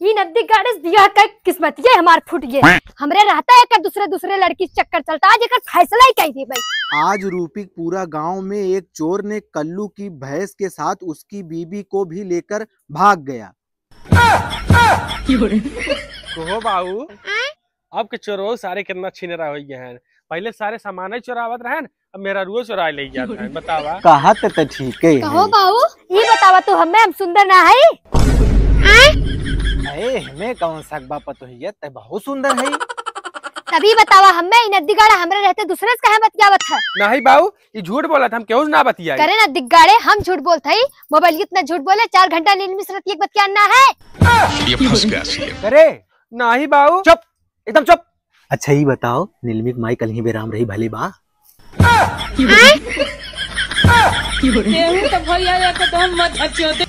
ये नदी गाड़े दिया का किस्मत ये हमार फूट गए। हमरे रहता है का दूसरे लड़की चक्कर चलता आज एक फैसला ही कही थी भाई। आज रूपीपुरा गांव में एक चोर ने कल्लू की भैंस के साथ उसकी बीबी को भी लेकर भाग गया। कहो बाबू अब के चोरो सारे कितना छिनरा हो गए हैं। पहले सारे सामान ही चुरावत रहे अब मेरा रुआ चुरा ले गया है। बतावा कहा तो ठीक है। कहो बाबू ये बतावा तो हम सुंदर ना है। हमें कौन सकबा पतो है ते बहुत सुंदर है। तभी बतावा हमें इन दिगाड़े हमरे रहते दूसरे से कहे बतियावत है। नहीं बाबू ये झूठ बोला था हम क्यों ना बतिया करे ना दिगाड़े हम झूठ बोलते ही मोबाइल इतना झूठ बोले 4 घंटा नींद में सिर्फ एक बतियाना है। ये फंस गया करे नहीं बाबू चुप एकदम चुप। अच्छा ही बताओ नीलमिक माई कल ही बेराम रही भली बा। तो भैया मत अच्छे होते।